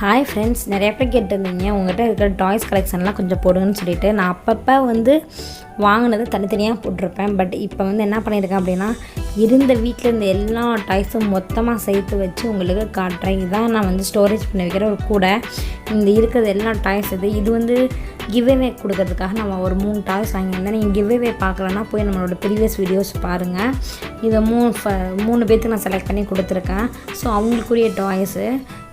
Hi friends, நிறைய பேர் கேட்டிருந்தீங்க உங்கள்கிட்ட இருக்கிற டாய்ஸ் கலெக்ஷன்லாம் கொஞ்சம் போடுங்கன்னு சொல்லிட்டு. நான் அப்பப்போ வாங்கினது தனித்தனியாக போட்டிருப்பேன். பட் இப்போ என்ன பண்ணியிருக்கேன் அப்படின்னா, இருந்த வீட்டில் இருந்த எல்லா டாய்ஸும் மொத்தமாக சேர்த்து வச்சு உங்களுக்கு காட்டுறேன். இதுதான் நான் ஸ்டோரேஜ் பண்ணி வைக்கிற ஒரு கூடை. இந்த இருக்கிறது எல்லா டாய்ஸ் இது கிவ்அவே கொடுக்கறதுக்காக நம்ம ஒரு 3 டாய்ஸ் வாங்கியிருந்தேன். நீங்கள் கிவ்அவே பார்க்கலன்னா போய் நம்மளோட ப்ரீவியஸ் வீடியோஸ் பாருங்கள். இதை 3 பேர்த்துக்கு நான் செலக்ட் பண்ணி கொடுத்துருக்கேன். ஸோ அவங்களுக்குரிய டாய்ஸு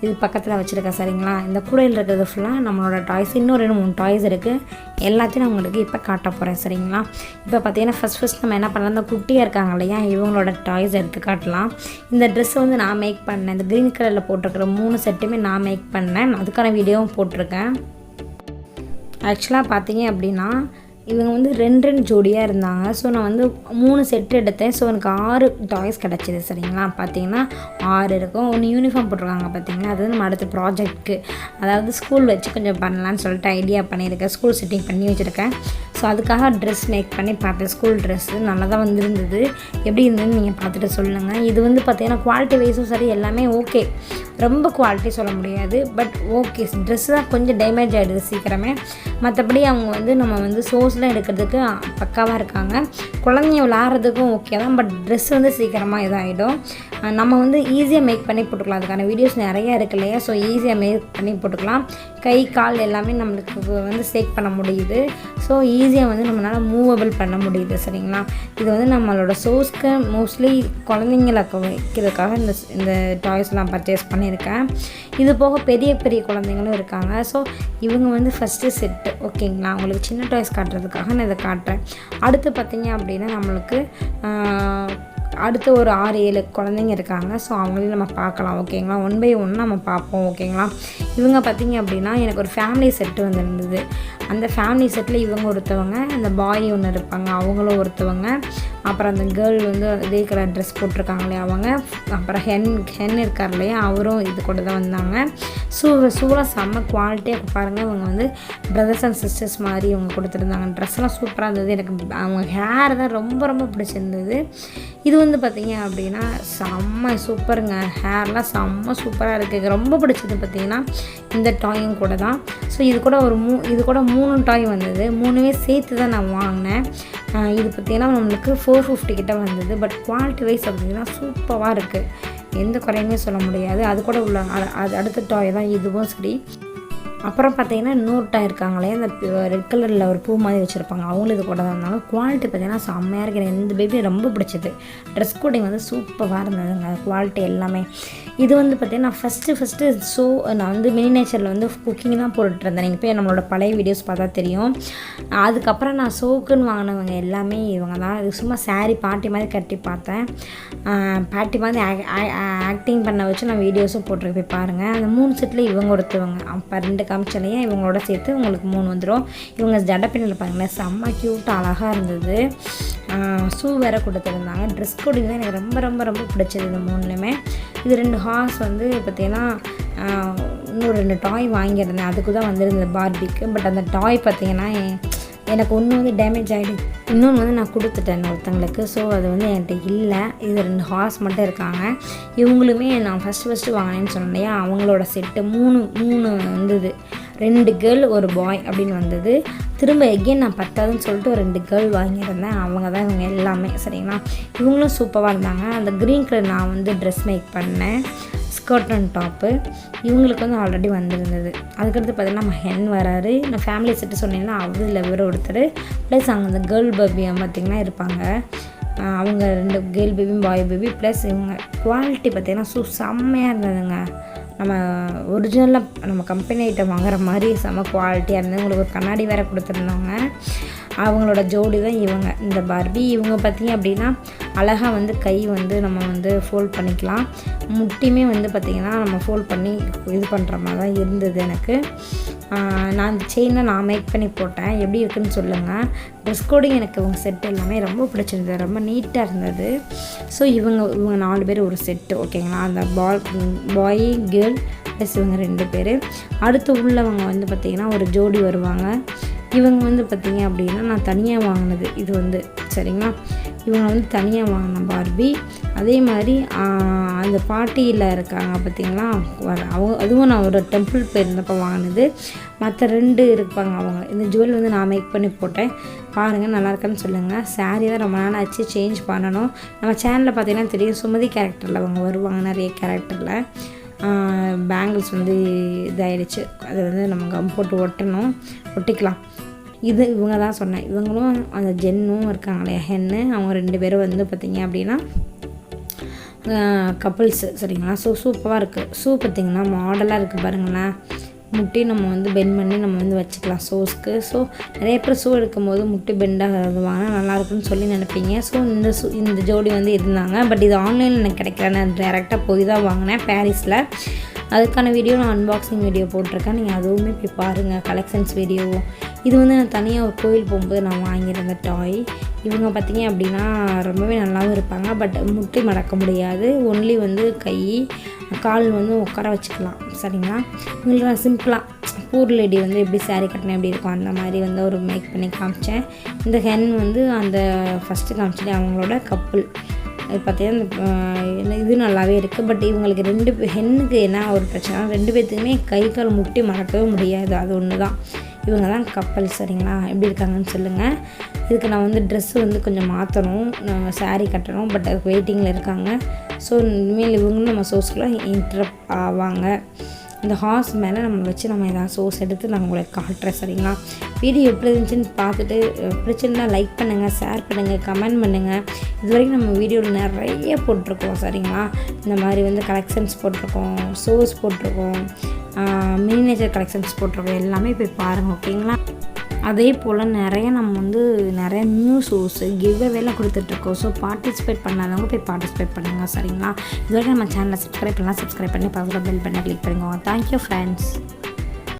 இது பக்கத்தில் வச்சுருக்கேன். சரிங்களா, இந்த கூடையில் இருக்கிறது ஃபுல்லாக நம்மளோட டாய்ஸ். இன்னும் 2-3 டாய்ஸ் இருக்குது. எல்லாத்தையும் நான் உங்களுக்கு இப்போ காட்ட போகிறேன். சரிங்களா, இப்போ பார்த்தீங்கன்னா ஃபஸ்ட் நம்ம என்ன பண்ணலாம், இந்த குட்டியாக இருக்காங்க இல்லையா, இவங்களோட டாய்ஸ் எடுத்து காட்டலாம். இந்த ட்ரெஸ்ஸை நான் மேக் பண்ணேன். இந்த க்ரீன் கலரில் போட்டிருக்கிற 3 செட்டுமே நான் மேக் பண்ணேன். அதுக்கான வீடியோவும் போட்டிருக்கேன். ஆக்சுவலாக பார்த்தீங்க அப்படின்னா இவங்க 2 ஜோடியாக இருந்தாங்க. ஸோ நான் 3 செட்டு எடுத்தேன். ஸோ எனக்கு 6 டாய்ஸ் கிடச்சிது. சரிங்களா, பார்த்தீங்கன்னா 6 இருக்கும். ஒன்று யூனிஃபார்ம் போட்டிருக்காங்க பார்த்தீங்கன்னா, அது நம்ம அடுத்த ப்ராஜெக்ட்டுக்கு, அதாவது ஸ்கூல் வச்சு கொஞ்சம் பண்ணலான்னு சொல்லிட்டு ஐடியா பண்ணியிருக்கேன். ஸ்கூல் செட்டிங் பண்ணி வச்சுருக்கேன். ஸோ அதுக்காக ட்ரெஸ் மேக் பண்ணி பார்த்தேன். ஸ்கூல் ட்ரெஸ்ஸு நல்லா தான் வந்திருந்தது. எப்படி இருந்ததுன்னு நீங்கள் பார்த்துட்டு சொல்லுங்கள். இது பார்த்தீங்கன்னா குவாலிட்டி வைஸும் சரி, எல்லாமே ஓகே. ரொம்ப குவாலிட்டி சொல்ல முடியாது, பட் ஓகே. ட்ரெஸ்ஸு தான் கொஞ்சம் டேமேஜ் ஆகிடுது சீக்கிரமே. மற்றபடி அவங்க நம்ம சோர்ஸ்லாம் எடுக்கிறதுக்கு பக்காவாக இருக்காங்க. குழந்தைங்க விளாட்றதுக்கும் ஓகே தான், பட் ட்ரெஸ் சீக்கிரமாக இதாகிடும். நம்ம ஈஸியாக மேக் பண்ணி போட்டுக்கலாம். அதுக்கான வீடியோஸ் நிறையா இருக்கு இல்லையா. ஸோ ஈஸியாக மேக் பண்ணி போட்டுக்கலாம். கை கால் எல்லாமே நம்மளுக்கு சேக் பண்ண முடியுது. ஸோ ஈஸியாக நம்மளால் மூவபிள் பண்ண முடியுது. சரிங்களா, இது நம்மளோட சோர்ஸ்க்கு மோஸ்ட்லி குழந்தைங்களை வைக்கிறதுக்காக இந்த டாய்ஸ்லாம் பர்ச்சேஸ் பண்ணியிருக்கேன். இது போக பெரிய பெரிய குழந்தைங்களும் இருக்காங்க. ஸோ இவங்க ஃபஸ்ட்டு செட்டு ஓகேங்களா. உங்களுக்கு சின்ன டாய்ஸ் காட்டுறதுக்காக நான் இதை காட்டுறேன். அடுத்து பார்த்தீங்க அப்படின்னா நம்மளுக்கு அடுத்து ஒரு 6-7 குழந்தைங்க இருக்காங்க. ஸோ அவங்களையும் நம்ம பார்க்கலாம். ஓகேங்களா, 1 by 1 நம்ம பார்ப்போம். ஓகேங்களா, இவங்க பார்த்தீங்க அப்படின்னா எனக்கு ஒரு ஃபேமிலி செட்டு இருந்தது. அந்த ஃபேமிலி செட்டில் இவங்க ஒருத்தவங்க, அந்த பாய் ஒன்று இருப்பாங்க, அவங்களும் ஒருத்தவங்க, அப்புறம் அந்த கேர்ள் இதே கலர் ட்ரெஸ் போட்டிருக்காங்க இல்லையா அவங்க, அப்புறம் ஹென் இருக்கார் இல்லையா, அவரும் இது கூட தான் வந்தாங்க. சூப்பராக செம்ம குவாலிட்டியாக பாருங்கள். இவங்க பிரதர்ஸ் அண்ட் சிஸ்டர்ஸ் மாதிரி இவங்க கொடுத்துருந்தாங்க. ட்ரெஸ்லாம் சூப்பராக இருந்தது. எனக்கு அவங்க ஹேர் தான் ரொம்ப ரொம்ப பிடிச்சிருந்தது. இது பார்த்தீங்க அப்படின்னா செம்ம சூப்பருங்க. ஹேர்லாம் செம்ம சூப்பராக இருக்குது. ரொம்ப பிடிச்சது பார்த்தீங்கன்னா இந்த டாயும் கூட தான். ஸோ இது கூட 3 டாய் வந்தது. 3மே சேர்த்து தான் நான் வாங்கினேன். இது பார்த்தீங்கன்னா நம்மளுக்கு 450 கிட்ட வந்தது. பட் குவாலிட்டி வைஸ் அப்படின்னா சூப்பராக இருக்குது. எந்த குறையுமே சொல்ல முடியாது. அது கூட உள்ள அடுத்த டாய் தான் இதுவும் சரி. அப்புறம் பார்த்தீங்கன்னா இன்னொரு டாய் இருக்காங்களே, அந்த ரெட் கலரில் ஒரு பூ மாதிரி வச்சுருப்பாங்க, அவங்களும் இது கூட தான் இருந்தாங்க. குவாலிட்டி பார்த்தீங்கன்னா செம்மையாக இருக்குது. எனக்கு இந்த பேபி ரொம்ப பிடிச்சது. ட்ரெஸ் கோடிங் சூப்பராக இருந்ததுங்க. குவாலிட்டி எல்லாமே. இது பார்த்தீங்கன்னா ஃபஸ்ட்டு நான் மினி நேச்சரில் குக்கிங் தான் போட்டுட்ருந்தேன். நீங்கள் போய் நம்மளோட பழைய வீடியோஸ் பார்த்தா தெரியும். அதுக்கப்புறம் நான் சோக்குன்னு வாங்கினவங்க எல்லாமே இவங்க தான். இது சும்மா சாரீ பாட்டி மாதிரி கட்டி பார்த்தேன். பாட்டி மாதிரி ஆக்டிங் பண்ண வச்சு நான் வீடியோஸும் போட்டிருக்கேன், போய் பாருங்கள். அந்த 3 செட்டில் இவங்க ஒருத்தவங்க, அப்போ 2 காமிச்சலையே இவங்களோட சேர்த்து உங்களுக்கு 3 வந்துடும். இவங்க ஜடை பின்னில் பாருங்களேன், செம்ம க்யூட்டாக அழகாக இருந்தது. ஷூ வேறு கொடுத்துருந்தாங்க. ட்ரெஸ் கோடிங் தான் எனக்கு ரொம்ப ரொம்ப ரொம்ப பிடிச்சது. இது 3லுமே. இது 2 ஹார்ஸ் பார்த்தீங்கன்னா இன்னும் 2 டாய் வாங்கியிருந்தேன். அதுக்கு தான் வந்திருந்தது பார்பிக்கு. பட் அந்த டாய் பார்த்தீங்கன்னா எனக்கு ஒன்று டேமேஜ் ஆகிடுச்சு, இன்னொன்று நான் கொடுத்துட்டேன் ஒருத்தங்களுக்கு. ஸோ அது என்கிட்ட இல்லை. இது 2 ஹார்ஸ் மட்டும் இருக்காங்க. இவங்களுமே நான் ஃபஸ்ட்டு வாங்கினேன்னு சொன்னேன் இல்லையா, அவங்களோட செட்டு 3 வந்தது. 2 கேர்ள் 1 பாய் அப்படின்னு வந்தது. திரும்ப எகெயின் நான் 10ன்னு சொல்லிட்டு ஒரு 2 கேர்ள் வாங்கியிருந்தேன். அவங்க தான் இவங்க எல்லாமே. சரிங்களா, இவங்களும் சூப்பராக இருந்தாங்க. அந்த க்ரீன் கலர் நான் ட்ரெஸ் மேக் பண்ணேன், ஸ்கர்ட் அண்ட் டாப்பு. இவங்களுக்கு ஆல்ரெடி வந்திருந்தது. அதுக்கடுத்து பார்த்தீங்கன்னா நம்ம ஹென் வராரு. நான் ஃபேமிலி செட்டு சொன்னீங்கன்னா அவரில் ஒருத்தர் ப்ளஸ் அங்கே அந்த கேர்ள் பேபி பார்த்திங்கன்னா இருப்பாங்க. அவங்க 2 கேர்ள் பேபியும் பாய் பேபி ப்ளஸ் இவங்க. குவாலிட்டி பார்த்திங்கன்னா செம்மையாக இருந்ததுங்க. நம்ம ஒரிஜினலாக நம்ம கம்பெனி ஐட்டம் வாங்குற மாதிரி செம்ம குவாலிட்டியாக இருந்தது. உங்களுக்கு ஒரு கண்ணாடி வேறு கொடுத்துருந்தாங்க. அவங்களோட ஜோடி தான் இவங்க, இந்த பார்பி. இவங்க பார்த்திங்க அப்படின்னா அழகாக கை நம்ம ஃபோல்ட் பண்ணிக்கலாம். முட்டியுமே பார்த்திங்கன்னா நம்ம ஃபோல்ட் பண்ணி இது பண்ணுற மாதிரி தான் இருந்தது எனக்கு. நான் அந்த செயினை நான் மேக் பண்ணி போட்டேன். எப்படி இருக்குதுன்னு சொல்லுங்கள். ட்ரெஸ் கோடிங் எனக்கு இவங்க செட்டு எல்லாமே ரொம்ப பிடிச்சிருந்தது. ரொம்ப நீட்டாக இருந்தது. ஸோ இவங்க 4 பேர் ஒரு செட்டு. ஓகேங்களா, அந்த பாய் கேர்ள் ப்ளஸ் இவங்க 2 பேர். அடுத்து உள்ளவங்க பார்த்திங்கன்னா ஒரு ஜோடி வருவாங்க. இவங்க பார்த்திங்க அப்படின்னா நான் தனியாக வாங்கினது. இது சரிங்களா, இவங்க வந்து தனியாக வாங்கின பார்பி. அதே மாதிரி அந்த பாட்டியில் இருக்காங்க பார்த்திங்களா, அவங்க அதுவும் நான் ஒரு டெம்பிள் போயிருந்தப்போ வாங்கினது. மற்ற 2 இருப்பாங்க அவங்க. இந்த ஜுவல் வந்து நான் மேக் பண்ணி போட்டேன். பாருங்கள், நல்லா இருக்குன்னு சொல்லுங்கள். சாரீ தான் ரொம்ப நாள் ஆச்சு, சேஞ்ச் பண்ணணும். நம்ம சேனலில் பார்த்திங்கன்னா தெரியும், சுமதி கேரக்டரில் அவங்க வருவாங்க, நிறைய கேரக்டரில். பேங்கிள்ஸ் வந்து இதாகிடுச்சு, அதை வந்து நம்ம கம் போட்டு ஒட்டிக்கலாம். இது இவங்க தான் சொன்னேன். இவங்களும் அந்த ஜென்னும் இருக்காங்க இல்லையா, ஹென்னு, அவங்க 2 பேரும் வந்து பார்த்திங்க அப்படின்னா கப்புள்ஸு, சரிங்களா. ஸோ சூப்பராக இருக்குது. ஷூ பார்த்திங்கன்னா மாடலாக இருக்குது பாருங்களேன். முட்டி நம்ம வந்து பெண்ட் பண்ணி நம்ம வந்து வச்சுக்கலாம் ஷூஸ்க்கு. ஸோ நிறைய பேர் ஷூ எடுக்கும்போது முட்டி பெண்டாக வாங்கினா நல்லாயிருக்குன்னு சொல்லி நினைப்பீங்க. ஸோ இந்த ஜோடி வந்து இருந்தாங்க. பட் இது ஆன்லைனில் எனக்கு கிடைக்கல, நான் டேரெக்டாக போய் தான் வாங்கினேன் பாரிஸில். அதுக்கான வீடியோ நான் அன்பாக்சிங் வீடியோ போட்டிருக்கேன், நீங்கள் அதுவுமே போய் பாருங்கள், கலெக்ஷன்ஸ் வீடியோ. இது வந்து நான் தனியாக ஒரு கோயில் போகும்போது நான் வாங்கியிருந்த டாய். இவங்க பார்த்திங்க அப்படின்னா ரொம்பவே நல்லாவும் இருப்பாங்க. பட் முட்டி மடக்க முடியாது, ஒன்லி வந்து கை கால் வந்து உட்கார வச்சுக்கலாம், சரிங்களா. உங்களுக்கு நான் சிம்பிளாக பூர் லேடி வந்து எப்படி சாரீ கட்டினா எப்படி இருக்கும் அந்த மாதிரி வந்து ஒரு மேக் பண்ணி காமிச்சேன். இந்த ஹென் வந்து அந்த ஃபஸ்ட்டு காமிச்சிட்டு அவங்களோட கப்புள். அது பார்த்தீங்கன்னா இது நல்லாவே இருக்குது. பட் இவங்களுக்கு 2 ஹென்னுக்கு என்ன ஒரு பிரச்சனை, 2 பேர்த்துக்குமே கை கால் முட்டி மறக்கவே முடியாது, அது ஒன்று தான். இவங்க தான் கப்பல், சரிங்களா. எப்படி இருக்காங்கன்னு சொல்லுங்கள். இதுக்கு நான் வந்து ட்ரெஸ்ஸு வந்து கொஞ்சம் மாற்றணும், சாரீ கட்டணும். பட் அதுக்கு வெயிட்டிங்கில் இருக்காங்க. ஸோ இனிமேல் இவங்களும் நம்ம சோர்ஸ்க்குலாம் இன்ட்ரப்ட் ஆவாங்க. இந்த ஹார்ஸ் மேலே நம்ம வச்சு நம்ம ஏதாவது சோர்ஸ் எடுத்து நான் உங்களுக்கு காட்டுறேன், சரிங்களா. வீடியோ எப்படி இருந்துச்சுன்னு பார்த்துட்டு பிடிச்சிருந்தா லைக் பண்ணுங்கள், ஷேர் பண்ணுங்கள், கமெண்ட் பண்ணுங்கள். இது வரைக்கும் நம்ம வீடியோவில் நிறைய போட்டிருக்கோம், சரிங்களா. இந்த மாதிரி வந்து கலெக்ஷன்ஸ் போட்டிருக்கோம், சோர்ஸ் போட்டிருக்கோம், மினினேச்சர் கலெக்ஷன்ஸ் போட்டிருக்கோம். எல்லாமே போய் பாருங்கள், ஓகேங்களா. அதே போல் நம்ம வந்து நிறைய நியூ ஷோஸ் கிவ் அவேலாம் கொடுத்துட்ருக்கோம். ஸோ பார்ட்டிசிபேட் பண்ணாதவங்க போய் பார்ட்டிசிபேட் பண்ணுங்கள், சரிங்களா. இது வரைக்கும் நம்ம சேனலை சப்ஸ்கிரைப் பண்ணலாம், சப்ஸ்கிரைப் பண்ணி பக்கத்தில் பெல் பண்ணி கிளிக் பண்ணுங்க. Thank you friends.